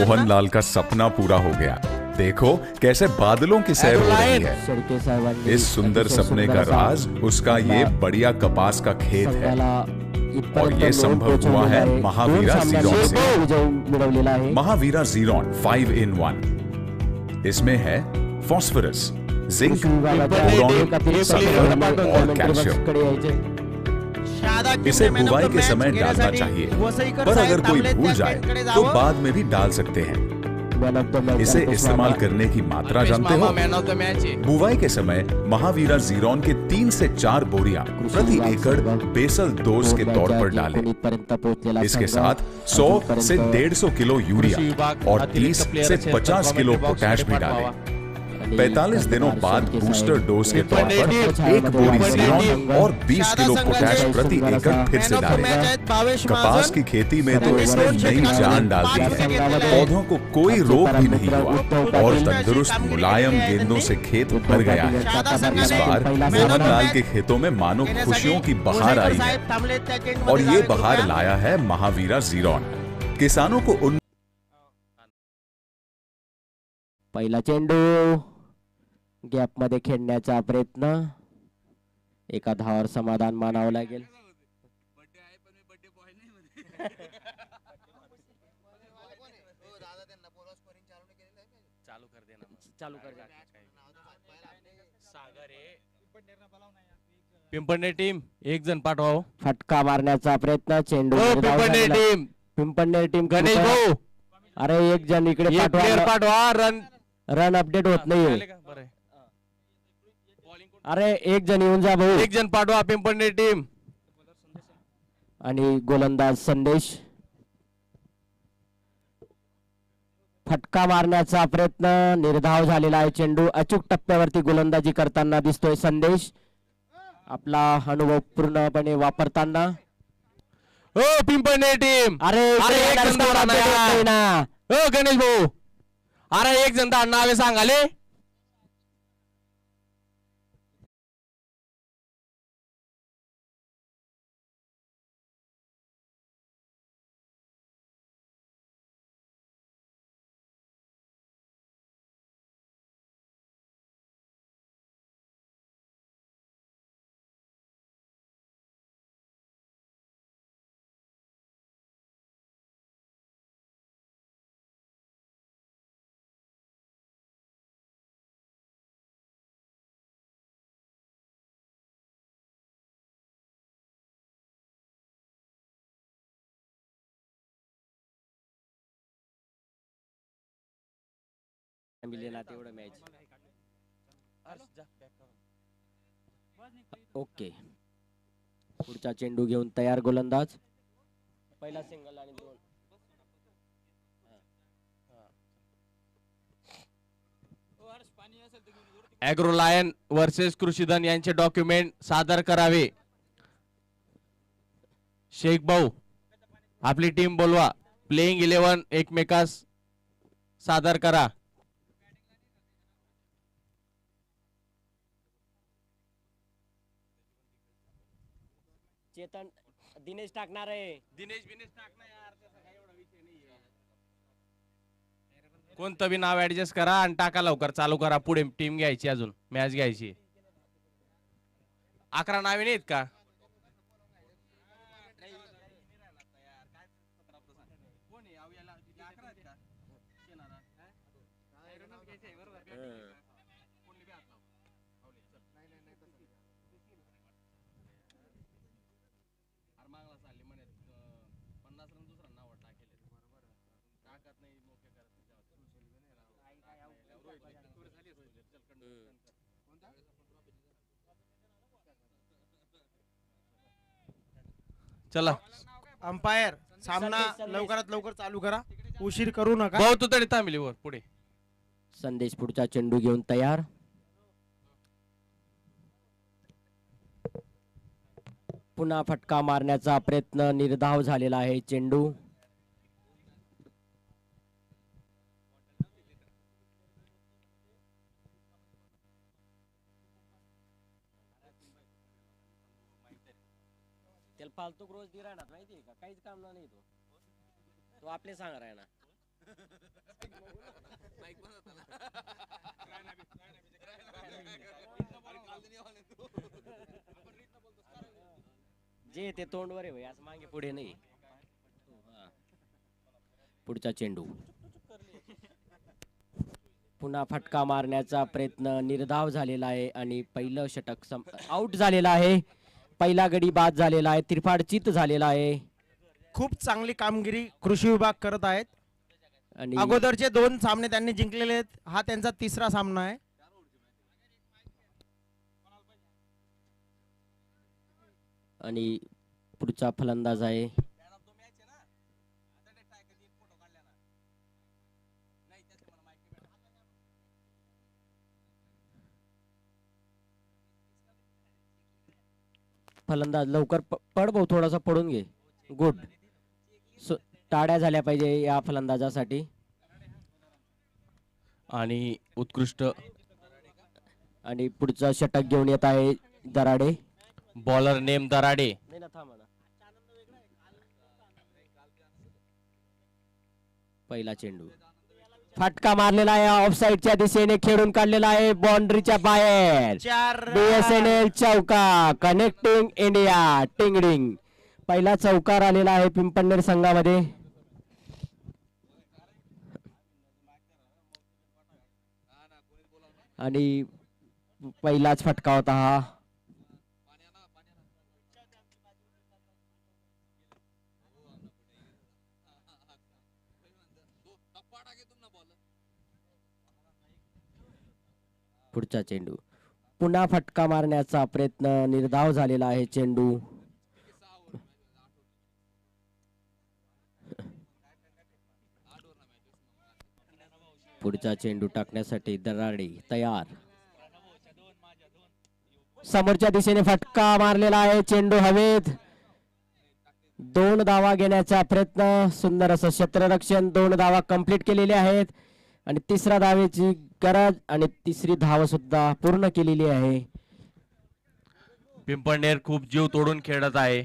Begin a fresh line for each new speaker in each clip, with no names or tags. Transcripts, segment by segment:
मोहनलाल का सपना पूरा हो गया। देखो कैसे बादलों की सैर हो रही है। इस सुंदर सपने का राज उसका ये बढ़िया कपास का खेत है और ये संभव हुआ है महावीरा जीरॉन से। महावीरा जीरॉन 5 in 1। इसमें है फास्फोरस, जिंक, बोरॉन, सल्फर और कैल्शियम। इसे बुवाई के समय डालना चाहिए, पर अगर कोई भूल जाए तो बाद में भी डाल सकते हैं। इसे इस्तेमाल करने की मात्रा जानते हो? बुवाई के समय महावीरा जीरॉन के 3 से 4 बोरियां प्रति एकड़ बेसल डोज के तौर पर डालें। इसके साथ 100 से 150 किलो यूरिया और 30 से 50 किलो पोटैश भी डालें। 45 दिनों बाद बूस्टर डोज के तौर पर 1 बोरी जीरॉन और 20 किलो पोटैश प्रति एकड़ फिर से डालें। कपास की खेती में तो इसने नई जान डाल दी है। पौधों को कोई रोग भी नहीं हुआ और तंदुरुस्त मुलायम गेंदों से खेत भर गया है। इस बार मोहनलाल के खेतों में मानो खुशियों की बहार आई है और ये बहार लाया है महावीरा जीरॉन। किसानों को उन
पहिला चेंडू गॅप मध्ये खेळण्याचा प्रयत्न, एका धावावर समाधान मानावं लागेल।
पिंपळनेर टीम एक जण पाठवाव।
फटका मारण्याचा प्रयत्न, चेंडू
पिंपळनेर टीम,
पिंपळनेर टीम
गणेश भाऊ
अरे एक जण इकडे
एक प्लेयर पाठवा।
रन अपडेट होत नाही। अरे एक जण येऊन जा भाऊ,
एक जण पाठवा पिंपळनेर टीम।
आणि गोलंदाज संदेश। फटका मारण्याचा प्रयत्न, निर्धाव झालेला आहे चेंडू। अचूक टप्प्यावरती गोलंदाजी करताना दिसतोय संदेश, आपला अनुभव पूर्णपणे वापरताना।
हो पिंपळनेर टीम,
अरे
एक जण दौडा
ना।
हो गणेश भाऊ, अरे एक जण नावे सांगाले।
ओके, पुढचा चेंडू घेऊन तयार गोलंदाज। पहिला सिंगल आणि 2।
ॲग्रो लायन वर्सेस कृषीधन यांचे डॉक्युमेंट सादर करावे। शेख भाऊ आपली टीम बोलवा। प्लेइंग 11 एकमेकास सादर करा।
चेतन दिनेश टाकणार आहे।
दिनेश टाकना यार, त्याचा काही एवढा विषय नाहीये। कोणतं बी नाव ऍडजस्ट करा आणि टाका लवकर, चालू करा। पुढे टीम घ्यायची, अजून मॅच घ्यायची। 11 नावे नाहीत का? चला
अंपायर, सामना लवकरात लवकर चालू करा, उशीर करू नका।
भाऊ तू तरी थांबली वर पुढे।
संदेश पुढचा चेंडू घेऊन तयार। पुन्हा फटका मारण्याचा प्रयत्न, निर्धाव झालेला आहे चेंडू। त्याला फालतू रोज दि राहणार माहितीये का, काहीच काम नाही तो आपले सांग राहणार। जे ते तोंडवर आहे भाई, आज मागे पुढे नाही. हा. पुढचा चेंडू पुन्हा फटका मारण्याचा प्रयत्न निर्धाव झालेला आहे आणि पहिलं षटक आउट झालेला आहे. पहिला गडी बाद झालेला आहे, तिरफाडचित झालेला आहे.
खूप चांगली कामगिरी कृषी विभाग करत आहेत.
आणि
अगोदरचे 2 सामने त्यांनी जिंकलेले आहेत. हा त्यांचा 3रा सामना आहे.
आणि पुढचा फलंदाज आहे फलंदाज. लवकर पड भाऊ, थोडासा पडून घे. गुड. टाळ्या झाल्या पाहिजे या फलंदाजासाठी.
आणि उत्कृष्ट
आणि पुढचा षटक घेऊन येत आहे दराडे.
Bowler name Darade.
पहिला चेंडू फटका मारलेला आहे, ऑफसाईडच्या दिशेने खेळून काढलेला आहे, बाउंड्रीच्या बाहेर.
4
BSNL चौका, कनेक्टिंग इंडिया टिंगडिंग. पहिला चौकार आलेला आहे पिंपळनेर संघामध्ये. आणि पहिलाच फटका होता हा. पुढचा चेंडू पुन्हा फटका मारण्याचा प्रयत्न निर्धाव झालेला आहे. चेंडू पुढचा चेंडू टाकण्यासाठी दराडे तयार. समोरच्या दिशेने फटका मारलेला आहे, चेंडू हवेत. 2 धावा घेण्याचा प्रयत्न, सुंदर असं क्षेत्ररक्षण. 2 धावा कंप्लीट केलेले आहेत आणि 3ऱ्या धावेची गरज आणि 3री धाव सुद्धा पूर्ण केलेली आहे.
पिंपळनेर खूप जीव तोडून खेळत आहे.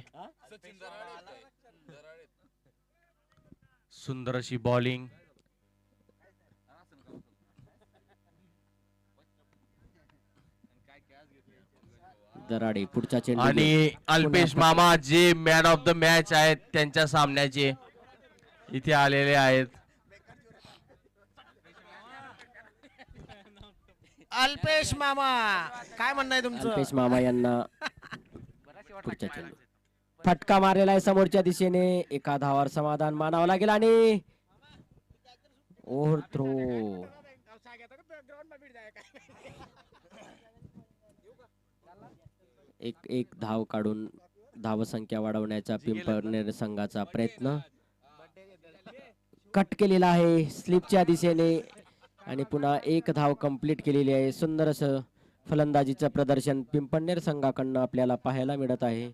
सुंदर अशी बॉलिंग.
दराडे पुढचा चेंडू
आणि अल्पेश मामा जे मॅन ऑफ द मॅच आहेत त्यांच्या सामन्याचे इथे आलेले आहेत.
अल्पेश मामा, काय म्हणणं आहे तुमचं?
अल्पेश मामा यांना पुढचा चेंडू फटका मारलेला आहे समोरच्या दिशेने. एका धावावर समाधान मानावं लागेल आणि ओव्हर थ्रो. एक धाव काढून धावसंख्या वाढवण्याचा पिंपळनेर संघाचा प्रयत्न. कट केलेला आहे स्लिपच्या दिशेने आणि पुन्हा 1 धाव कंप्लीट केलेली आहे. सुंदर असं फलंदाजीचं प्रदर्शन पिंपळनेर संघाकडनं आपल्याला पाहायला मिळत आहे.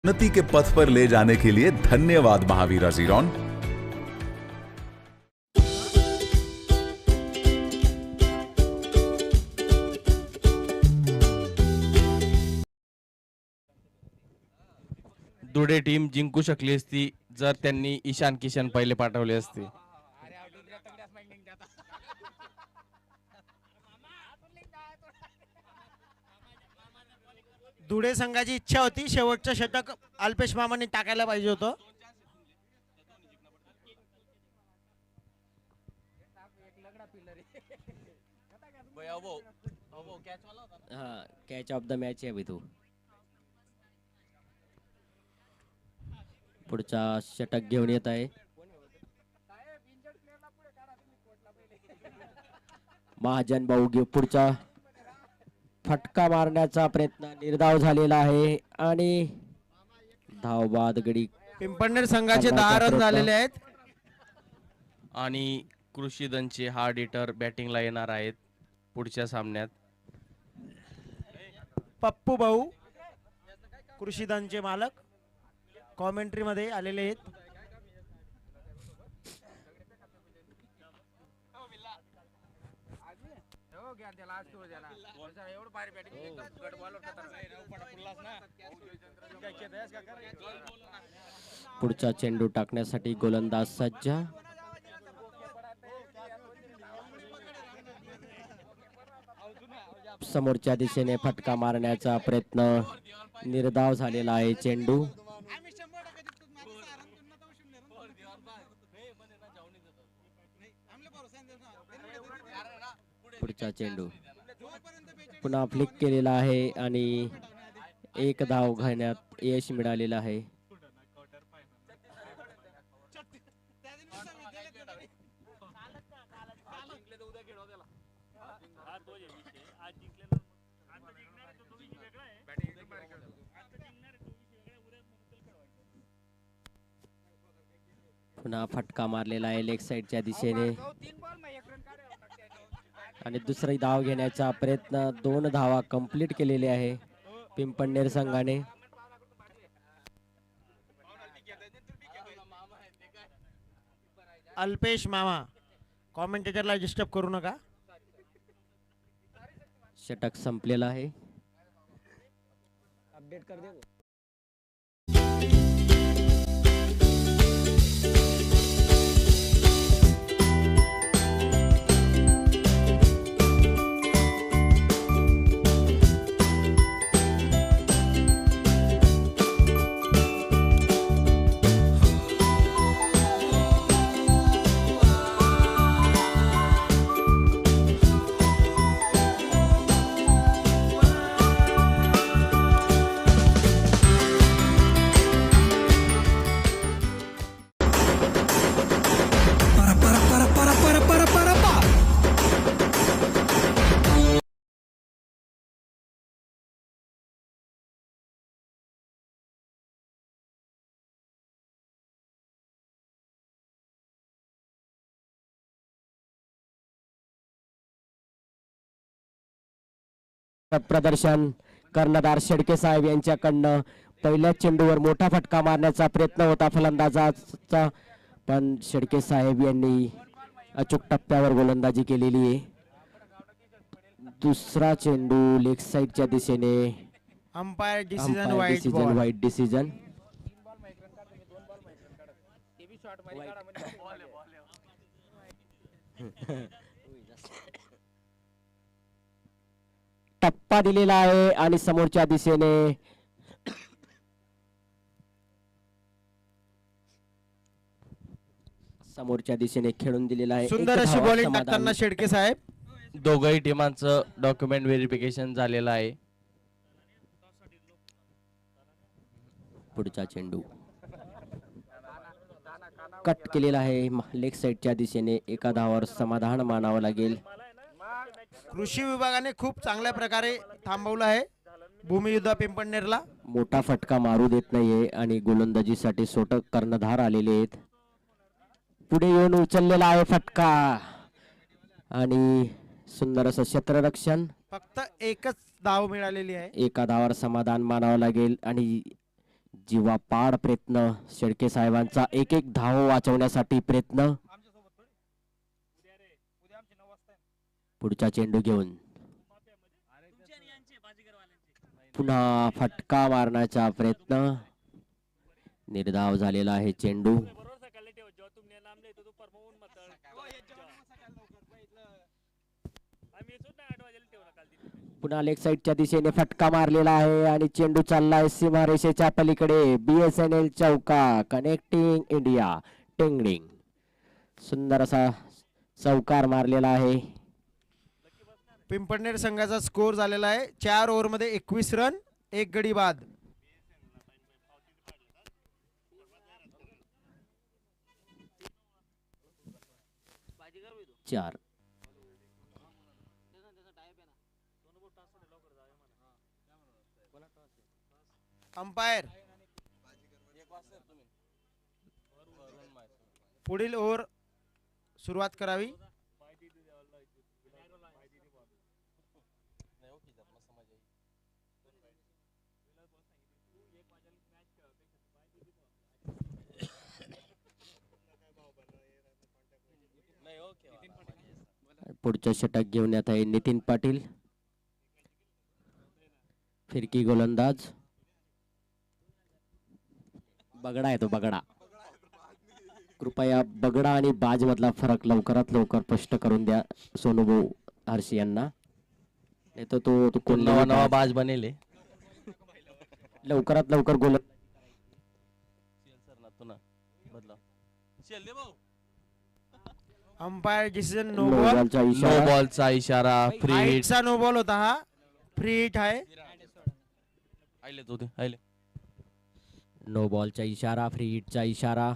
उन्नति के पथ पर ले जाने के लिए धन्यवाद महावीर अजीरॉन.
दुडे टीम जिंकू शकली असती जर त्यांनी ईशान किशन पहिले पाठवले असते.
धुळे संघाची इच्छा होती शेवटचं षटक अल्पेश मामांनी टाकायला पाहिजे होतं.
हा, कॅच ऑफ द मॅच आहे तो. पुढचा षटक घेऊन येत आहे महाजन भाऊ. पुढचा फटका मारण्याचा प्रयत्न निर्धाव झालेला आहे आणि धाव बाद गडी.
पिंपळनेर संघाचे 10 रन झालेले आहेत.
आणि कृषीदनचे हार्ड हिटर बॅटिंगला येणार आहेत पुढच्या सामन्यात.
पप्पू भाऊ कृषीदानचे मालक कॉमेंट्री मध्ये आलेले आहेत.
पुढचा चेंडू टाकण्यासाठी गोलंदाज सज्ज. समोरच्या दिशेने फटका मारण्याचा प्रयत्न, निर्धाव झालेला आहे चेंडू. पुढचा चेंडू पुन्हा फ्लिक केलेला आहे आणि एक धाव घेण्यात यश मिळालेलं आहे. पुन्हा फटका मारलेला आहे लेग साइडच्या दिशेने आणि दुसरी धाव घेण्याचा प्रयत्न. 2 धावा कंप्लीट केलेले आहे पिंपळनेर संघाने.
अल्पेश मामा, कॉमेंटेटरला डिस्टर्ब करू नका.
षटक संपलेला आहे. अपडेट कर दे. प्रदर्शन कर्णधार शेडके साहेब यांच्याकडनं पहिल्या चेंडूवर मोठा फटका मारण्याचा प्रयत्न होता फलंदाजाचा, पण शेडके साहेब यांनी अचूक टप्प्यावर गोलंदाजी केलेली आहे. दुसरा चेंडू लेग साइडच्या दिशेने.
अंपायर डिसिजन
डिसिजन वाईट डिसिजन. टप्पा दिलेला आहे आणि समोरच्या दिशेने खेळून दिलेला आहे.
सुंदर अशी बॉलिंग टाकताना शेडके साहेब.
दोघही टीमांचं डॉक्युमेंट व्हेरिफिकेशन झालेलं आहे.
पुढचा चेंडू कट केलेला आहे लेग साइडच्या दिशेने. एका धावावर समाधान मानावं लागेल.
कृषी विभागाने खूप चांगल्या प्रकारे थांबवलं आहे भूमियुद्ध पिंपळनेरला.
मोठा फटका मारू देत नाहीये आणि गोलंदाजीसाठी सोटक कर्णधार आलेले आहेत. पुढे येऊन उचललेला आहे फटका आणि सुंदर असं क्षेत्ररक्षण.
फक्त एकच धाव मिळालेली आहे.
एका धावावर समाधान मानावं लागेल आणि जीवापाड प्रयत्न शेडके साहेबांचा. एक धाव वाचवण्यासाठी प्रयत्न. पुढचा चेंडू घेऊन पुन्हा फटका मारण्याचा प्रयत्न. निर्धाव झालेला आहे चेंडू. पुन्हा लेग साइडच्या दिशेने फटका मारलेला आहे आणि चेंडू चाललाय सीमारेषेच्या पलीकडे. BSNL चौका कनेक्टिंग इंडिया टेंगडिंग. सुंदर असा चौकार मारलेला आहे.
पिंपळनेर संघाचा स्कोर झालेला आहे 4 ओव्हरमध्ये 21 रन 1 गडी बाद. अंपायर पुढील ओव्हर सुरुवात करावी.
पुढचं षटक घेऊन येत आहे नितीन पाटील. फिरकी गोलंदाज बगडा आहे तो बगडा. कृपया बगडा आणि बाज मधला फरक लवकरात लवकर स्पष्ट करून द्या सोनूभाऊ हर्षी यांना. नाही तर तो कोण
नवा नवा बाज बनेले.
लवकरात लवकर गोल.
Umpire decision no
no
ball.
बॉलचा
नो
इशारा.
बॉलचा इशारा. Free hit.
हाईटचा नो बॉल होता हा. फ्री हिट आहे.
नो बॉलचा इशारा. फ्री हिटचा इशारा.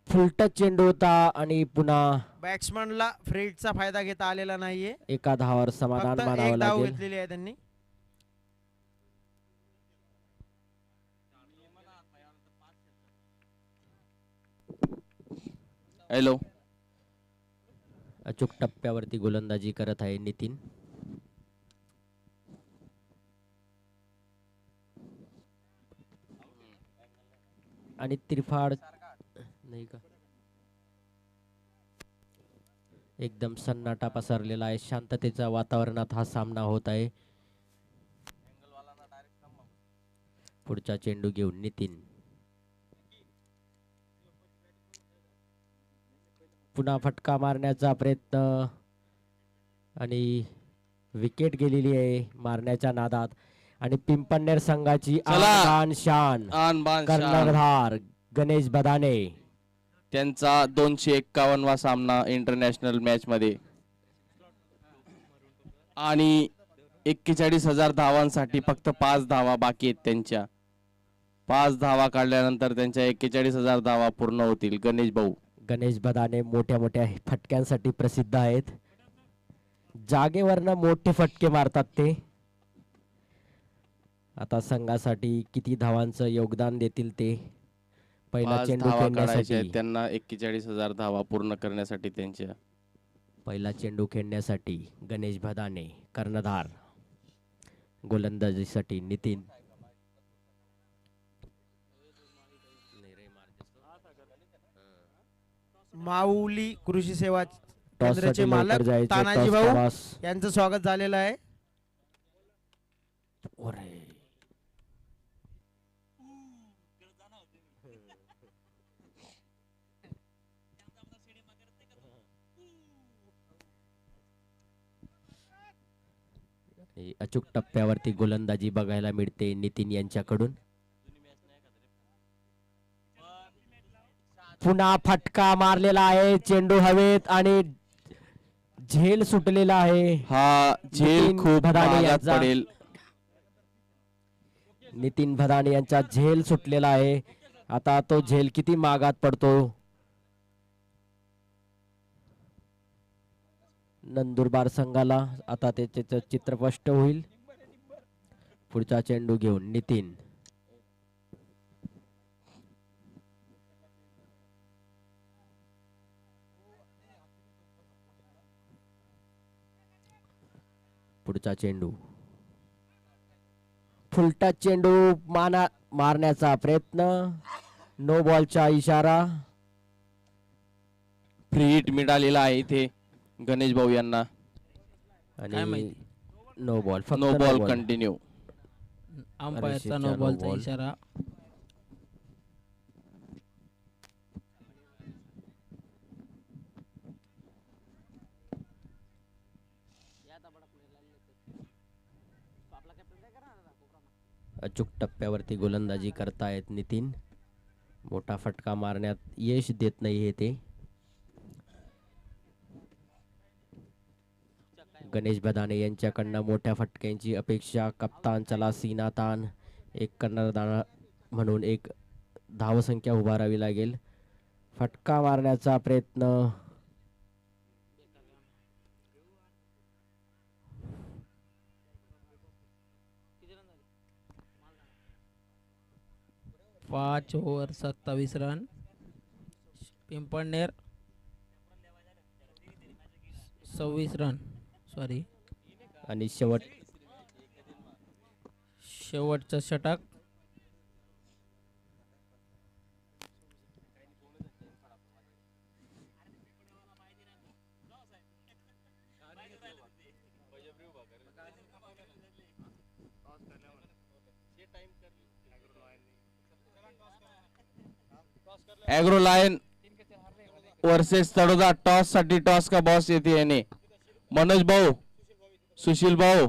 फुलटच चेंडू होता आणि पुन्हा
बॅट्समनला फ्री हिटचा फायदा घेता आलेला नाहीये.
एका धावावर समाधान
फक्त
मानावं
एक धाव
लागेल.
घेतलेली आहे त्यांनी.
हॅलो.
अचूक टप्प्यावरती गोलंदाजी करत आहे नितीन. आणि तिरफाड नाही का. एकदम सन्नाटा पसरलेला आहे. शांततेच्या वातावरणात हा सामना होत आहे. पुढचा चेंडू घेऊन नितीन. पुन्हा फटका मारण्याचा प्रयत्न आणि विकेट गेलेली आहे मारण्याच्या नादात. आणि पिंपणनेर संघाची आन शान कर्णधार गणेश बदाने.
त्यांचा 251वा सामना इंटरनॅशनल मॅच मध्ये आणि 41,000 धावांसाठी फक्त 5 धावा बाकी आहेत त्यांच्या. 5 धावा काढल्यानंतर त्यांच्या 41,000 धावा पूर्ण होतील.
गणेश बदाने मोठ्या मोठ्या फटक्यांसाठी प्रसिद्ध आहेत. जागेवरनं मोठे फटके मारतात ते. आता संघासाठी किती धावांचं योगदान देतील ते. पहिला चेंडू खेळण्यासाठी
त्यांना 41,000 धावा पूर्ण करण्यासाठी त्यांच्या.
पहिला चेंडू खेळण्यासाठी गणेश बदाने कर्णधार. गोलंदाजीसाठी नितीन.
माऊली कृषी सेवा
टॉससाठी
केंद्राचे
लवकर
मालक
जायचं.
तानाजी
टॉस
भाऊ
क्रमांक.
यांचं स्वागत झालेलं आहे.
अरे. अचूक टप्प्यावरती गोलंदाजी बघायला मिळते नितीन यांच्याकडून. पुन्हा फटका मारलेला आहे. चेंडू हवेत आणि झेल सुटलेला आहे.
हा झेल
नितीन
खूप
भदाणे
महागात
यांचा.
पडेल.
नितीन भदाणे यांचा झेल सुटलेला आहे. आता तो झेल किती मागात पडतो. नंदुरबार संघाला आता त्याचे चित्र स्पष्ट होईल. पुढचा चेंडू घेऊन नितीन. पुढचा चेंडू. फुलटा चेंडू मारण्याचा प्रयत्न. नो बॉलचा इशारा.
फ्री हिट मिळालेला आहे इथे गणेश भाऊ यांना.
आणि नो बॉल. फक्त
नो बॉल कंटिन्यू.
अंपायरचा नो बॉलचा इशारा.
अचूक टप्प्यावरती गोलंदाजी करतायत नितीन. मोठा फटका मारण्यात यश देत नाहीये ते. गणेश बदाने यांच्याकडनं मोठ्या फटक्यांची अपेक्षा. कप्तान चला सीना तान. एक कर्णधार म्हणून एक धावसंख्या उभारावी लागेल. फटका मारण्याचा प्रयत्न.
पाच over 27 run. Pimpalner 26 run. Sorry.
आणि
शेवटचं षटक.
Agro lion versus Tadoda. Toss साठी टॉस का बॉस येते येणे. मनोज भाऊ, सुशील भाऊ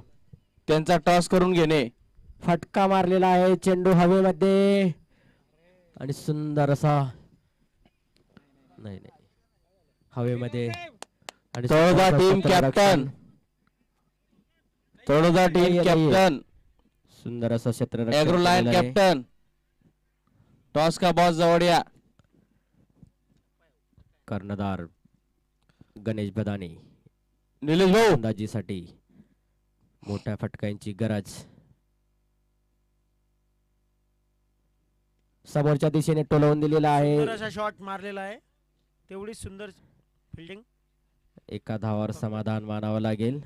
त्यांचा टॉस करून घेणे.
फटका मारलेला आहे चेंडू हवेमध्ये आणि सुंदर असा नाही नाही हवेमध्ये आणि
तळोदा
सुंदर
टीम
क्षेत्ररक्षण.
कॅप्टन. तळोदा टीम
नाहीये,
कॅप्टन.
सुंदर असं क्षेत्ररक्षण
ॲग्रो लायन
केलेलं आहे.
कॅप्टन. टॉस का बॉस जवळ या.
कर्णधार गणेश बदाने.
निलेश भाऊ
अंदाजीसाठी मोठ्या फटक्यांची गरज. समोरच्या दिशेने टोलवून दिलेला आहे.
सुंदर असा शॉट मारलेला आहे. तेवढी सुंदर फिल्डिंग.
एका धावावर समाधान मानावं लागेल.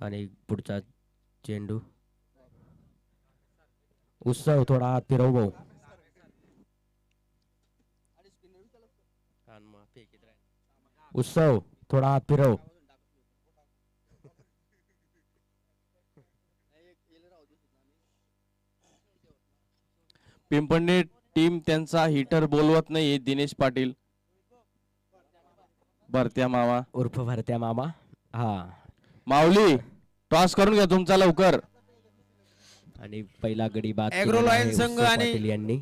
आणि पुढचा चेंडू. उत्सव थोडा हात फिरव भाऊ. उत्सव थोडा हात फिरव.
पिंपळणे टीम त्यांचा हिटर बोलवत नाही. दिनेश पाटील भरत्या मामा
उर्फ भरत्या मामा. हा
माऊली टॉस करून घ्या तुमचा लवकर.
आणि पहिला गडी बाद
ॲग्रो
केलेला आहे
लायन संघ
उत्सव
आणि
पाटील यांनी.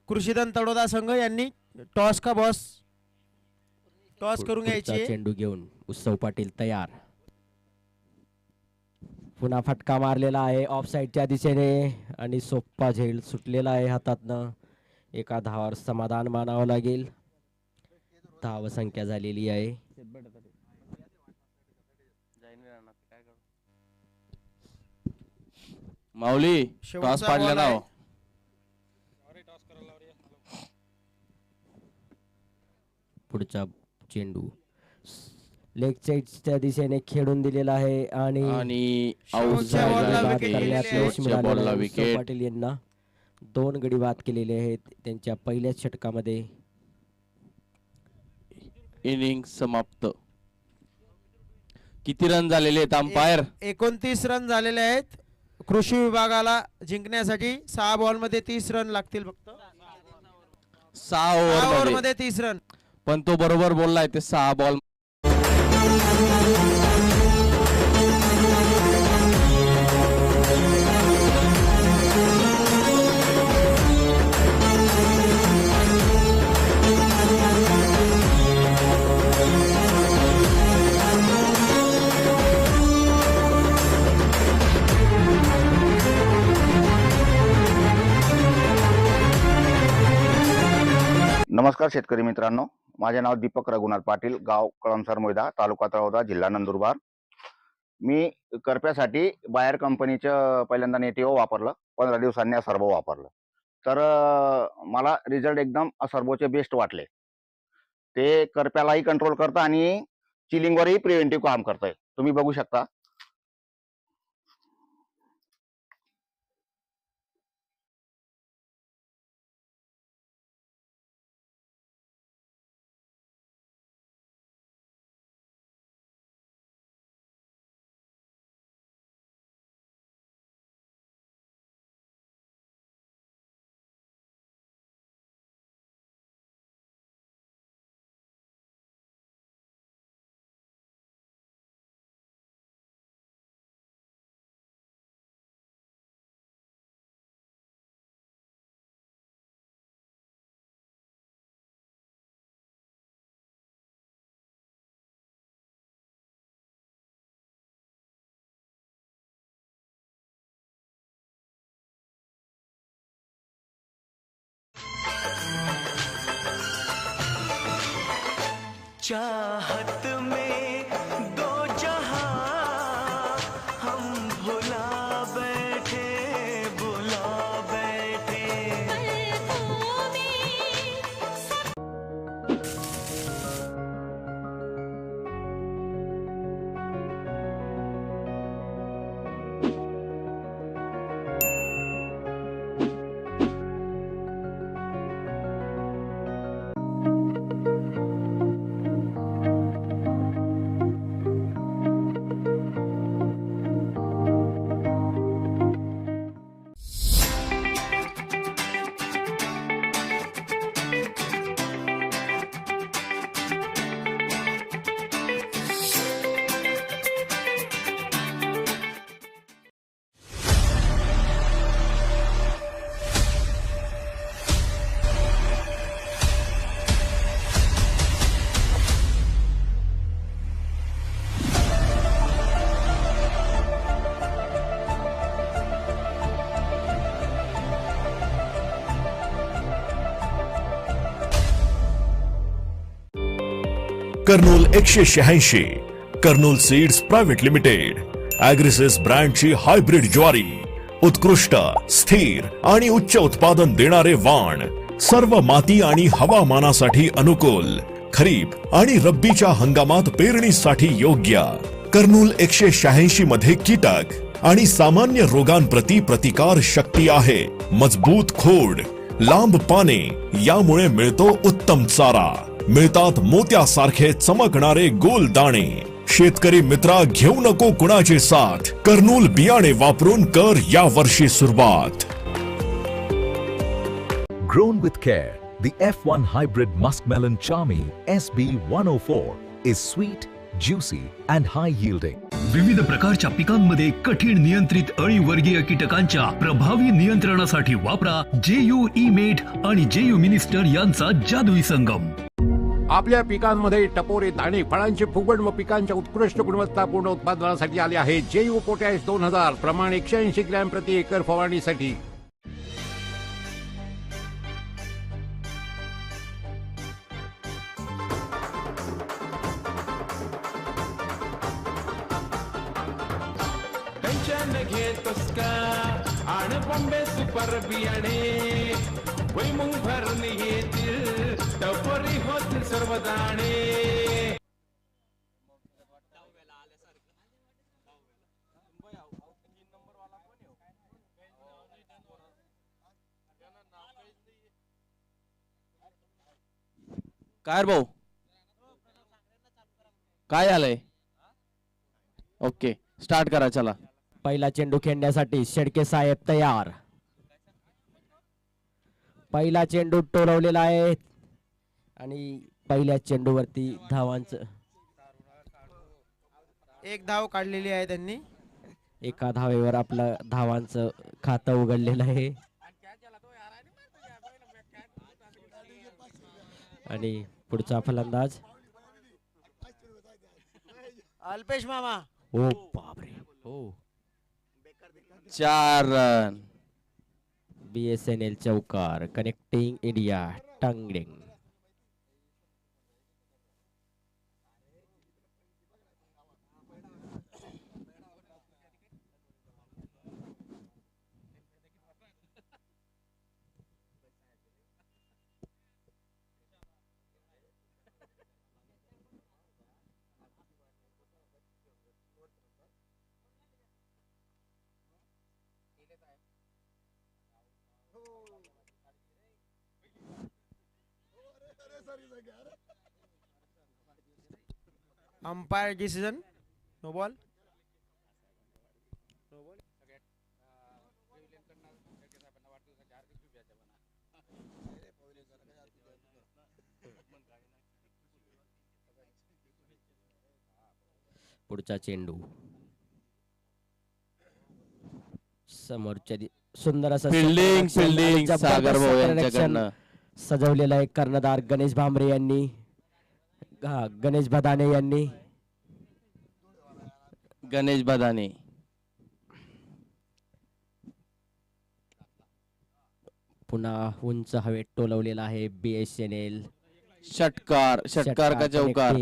कृषीधन तडोदा संघ यांनी टॉस का बॉस टॉस करून
पुढचा
घ्यायची.
चेंडू घेऊन उत्सव पाटील तयार. पुन्हा फटका मारलेला आहे ऑफ साईडच्या दिशेने आणि सोप्पा झेल सुटलेला आहे हातातनं. एका धावावर समाधान मानावं लागेल. धाव संख्या झालेली आहे.
माऊली
शेवटचा
टॉस पाडला
ball
ना
आहे.
हो.
पुढचा चेंडू लेग साईडच्या दिशेने खेळून दिलेला आहे आणि
आणि आऊट
शेवटच्या
झालेला
ball ला
आहे.
wicket
करण्यात
गेलेली आहे.
यश
शेवटच्या
मिळालेलं
ball ला
आहे उत्सव
wicket.
पाटील यांना. 2 गडी बाद केलेले आहेत त्यांच्या पहिल्याच षटकामध्ये.
इनिंग समाप्त. किती रन झालेले आहेत अंपायर?
29 रन झालेले आहेत. कृषी विभागाला जिंकण्यासाठी 6 बॉल मध्ये 30 रन लागतील फक्त.
6
ओव्हर
ओव्हर
मध्ये 30 रन.
पण तो बरोबर बोललाय ते 6 बॉल.
नमस्कार शेतकरी मित्रांनो, माझे नाव दीपक रघुनाथ पाटील, गाव कळमसर मोयदा, तालुका तळोदा, जिल्हा नंदुरबार. मी करप्यासाठी बायर कंपनीचं पहिल्यांदा नेटिव्ह वापरलं. 15 दिवसांनी असर्बो वापरलं. तर मला रिझल्ट एकदम असर्बोचे बेस्ट वाटले. ते करप्यालाही कंट्रोल करतं आणि चिलिंगवरही प्रिव्हेंटिव्ह काम करतंय. तुम्ही बघू शकता.
चाहत में दो जहां हम भुला बैठे
Kurnool 186, Kurnool seeds private limited, Agrisys ब्रँडची हायब्रिड ज्वारी, उत्कृष्ट, स्थिर आणि उच्च उत्पादन देणारे वाण, सर्व माती आणि हवामानासाठी अनुकूल, खरीप आणि रब्बीच्या हंगामात पेरणीसाठी योग्य. कर्नूल 186 मध्ये कीटक आणि सामान्य रोगांप्रती प्रतिकार शक्ती आहे. मजबूत खोड, लांब पाने, यामुळे मिळतो उत्तम चारा. मिळतात मोत्यासारखे चमकणारे गोल दाणे. शेतकरी मित्रा, घेऊ नको कुणाची साथ. कर्नूल बियाणे वापरून कर या वर्षी सुरुवात.
Grown with care, the F1 hybrid muskmelon Charmy SB104 is sweet, juicy and high yielding.
विविध प्रकारच्या पिकांमध्ये कठीण नियंत्रित अळीवर्गीय कीटकांच्या प्रभावी नियंत्रणासाठी वापरा JU E-Mate आणि JU Minister यांचा जादुई संगम.
आपल्या पिकांमध्ये टपोरे, दाणे, फळांचे फुगवण व पिकांच्या उत्कृष्ट गुणवत्तापूर्ण उत्पादनासाठी आले आहे JU पोटॅश 2000 प्रमाण 180 ग्रॅम प्रति एकर फवारणीसाठी.
घेतोस का आण बॉम्बे सुपर बियाणे, भुईमुंग भरणी येतील टपोरी होतील सर्व दाणे.
काय रे भाऊ, काय झालंय? ओके, स्टार्ट करा. चला,
पहिला चेंडू खेळण्यासाठी शेडके साहेब तयार. पहिला चेंडू टोलवलेला आहे आणि पहिल्या चेंडूवरती धावांचं
एक धाव काढलेली आहे त्यांनी.
एका धावेवर आपलं धावांचं खातं उघडलेलं आहे. आणि पुढचा फलंदाज
अल्पेश मामा.
ओ बापरे, हो
4 रन.
BSNL चौकार. कनेक्टिंग इंडिया टांगडिंग.
Umpire decision, no ball.
पुढचा चेंडू समोरच्या सुंदर असं
फिल्डिंग सागर भाऊ
रक्षण
यांच्याकडनं.
सजवलेला आहे कर्णधार गणेश भांबरे यांनी, गणेश बदाने यांनी.
गणेश बदाने.
पुन्हा उंच हवेत टोलवलेला आहे BSNL.
षटकार का चौकार?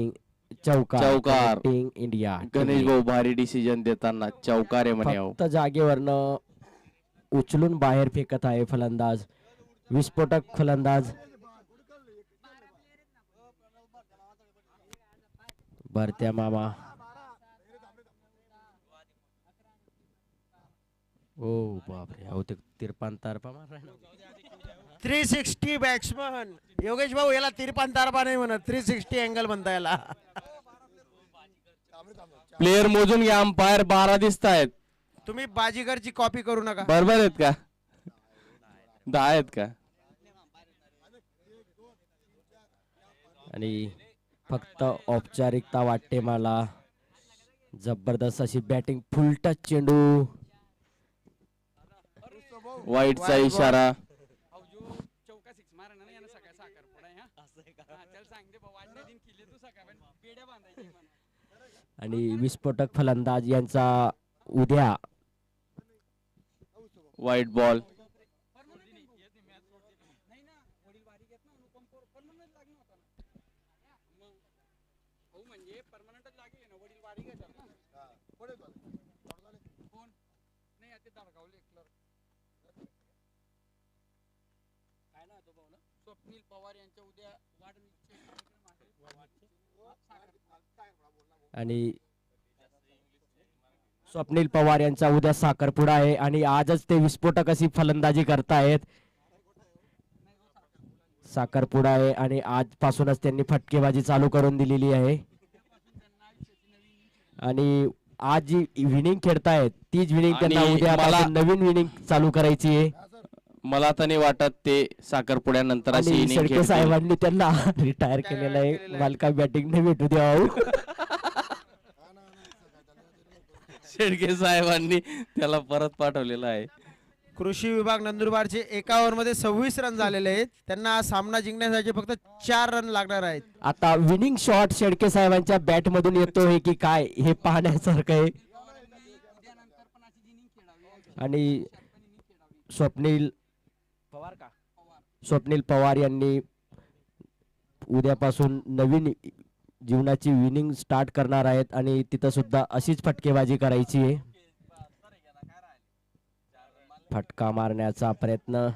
चौकार.
इंडिया.
गणेश भाऊ भारी डिसिजन देताना चौकार आहे म्हणे.
फक्त जागेवरनं उचलून बाहेर फेकत आहे फलंदाज, विस्फोटक फलंदाज. भरत्या मामा. ओ बापरे, अहो ते तिरपान तारपा मारलाय ना.
360 बॅट्समन योगेश भाऊ. याला तिरपान तारपा नाही म्हणत, 360 अँगल म्हणता याला.
प्लेयर मोजून घ्या. अंपायर 12 दिसत आहेत.
तुम्ही बाजीगरची कॉपी करू नका.
बरोबर आहेत का? 10 आहेत का?
आणि फक्त औपचारिकता वाटते मला. जबरदस्त अशी बॅटिंग, फुल टच चेंडू.
वाईटचा इशारा.
आणि विस्फोटक फलंदाज यांचा उद्या
वाईट बॉल. स्वप्नील पवार यांच्या उद्या
आणि स्वप्नील पवार यांचा उद्या साखरपुडा आहे आणि आजच ते विस्फोटक अशी फलंदाजी करतायत. साखरपुडा आहे आणि आजपासूनच त्यांनी फटकेबाजी चालू करून दिलेली आहे आणि आज जी विनिंग खेळतायत तीच विनिंग त्यांना उद्या नवीन विनिंग चालू करायची आहे.
मला तर नाही वाटत ते साखरपुड्यानंतर अशी
आणि
इनिंग
शेळके साहेबांनी त्यांना रिटायर केलेलं आहे. मालका बॅटिंग नाही भेटू द्यावं.
शेळके साहेबांनी त्याला परत पाठवलेलं आहे.
कृषी विभाग नंदुरबारचे एका ओव्हरमध्ये 26 रन झालेले आहेत. त्यांना हा सामना जिंकण्यासाठी फक्त 4 रन लागणार आहेत.
आता विनिंग शॉट शेळके साहेबांच्या बॅट मधून येतोय की काय हे पाहण्यासारखं आहे. आणि स्वप्नील पवार यांनी उद्यापासून नवीन जीवनाची विनिंग स्टार्ट करणार आहेत आणि तिथं सुद्धा अशीच फटकेबाजी करायची आहे. फटका मारण्याचा प्रयत्न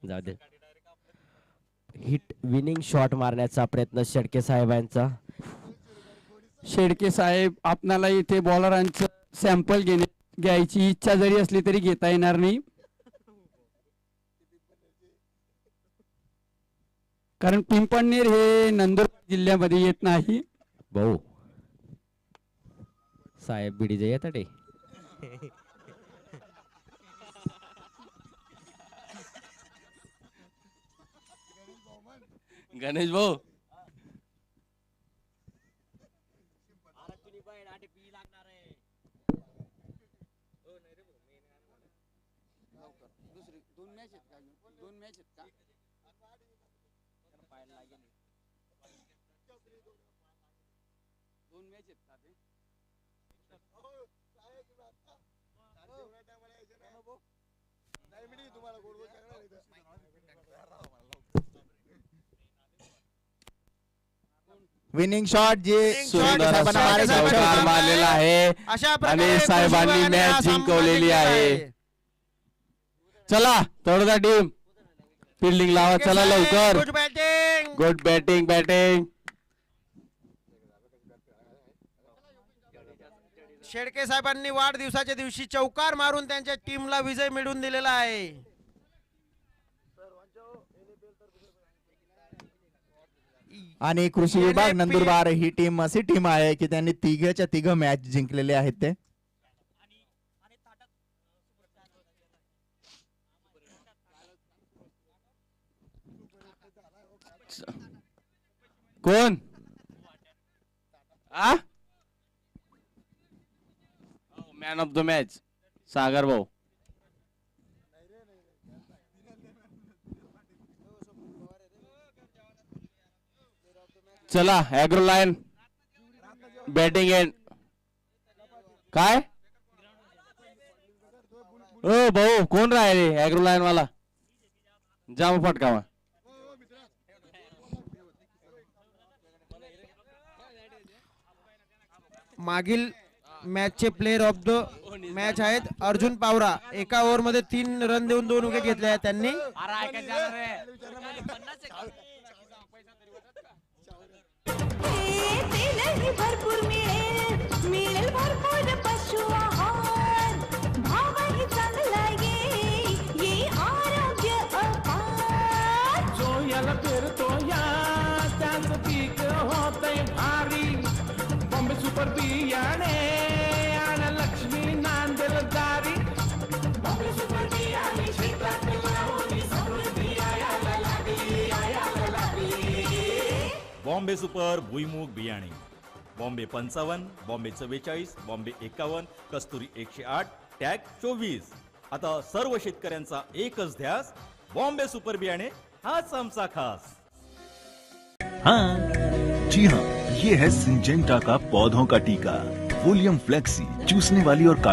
जाऊ दे. हिट विनिंग शॉट मारण्याचा प्रयत्न शेळके साहेबांचा.
शेळके साहेब, आपणाला इथे बॉलरांचं सॅम्पल घ्यायची इच्छा जरी असली तरी घेता येणार नाही, कारण पिंपळनेर हे नंदुरबार जिल्ह्यामध्ये येत नाही.
भाऊ साहेब बिडी जे येतात रे.
गणेश भाऊ
विनिंग शॉट जे
मारलेला आहे आणि साहेबांनी मॅच जिंकवलेली आहे. चला तळोदा टीम फिल्डिंग लावा, चला लवकर. Good batting batting.
शेळके साहेबांनी वाढदिवसाच्या दिवशी चौकार मारून त्यांच्या टीमला विजय मिळवून दिलेला आहे.
आणि कृषी विभाग नंदुरबार ही टीम अशी टीम आहे की त्यांनी तिघच्या तिघ मॅच जिंकलेले आहेत. ते
कोण मॅन ऑफ द मॅच सागर भाऊ. चला ॲग्रो लाईन बॅटिंग एंड. काय ओ भाऊ कोण राहिले ॲग्रो लाईन वाला? जाम फटका.
मागील मॅचचे प्लेअर ऑफ द मॅच आहेत अर्जुन पावरा. एका ओव्हर मध्ये 3 रन देऊन 2 विकेट घेतल्या आहेत त्यांनी.
भरपूर मिळेल भरपूर पशु आहार, भावही चांगला ये आरोग्य अपार.
जो याला पेरतो या त्याचं पीक होतंय भारी. बॉम्बे सुपर बियाणे आणि लक्ष्मी नांदेल दारी. बॉम्बे सुपर बियाणे शेतात लावून समृद्धी यायला लागली यायला लागली.
बॉम्बे सुपर भुईमुग बियाणे, बॉम्बे 55, बॉम्बे 44, बॉम्बे 51, कस्तुरी 108, टॅग 24. आता सर्व शेतकऱ्यांचा एकच ध्यास, बॉम्बे सुपर बियाणे हाच आमचा खास.
हाँ जी हाँ, ये है सिंजेंटा का पौधों का टीका.
वोलियम फ्लेक्सी, चूसने वाली और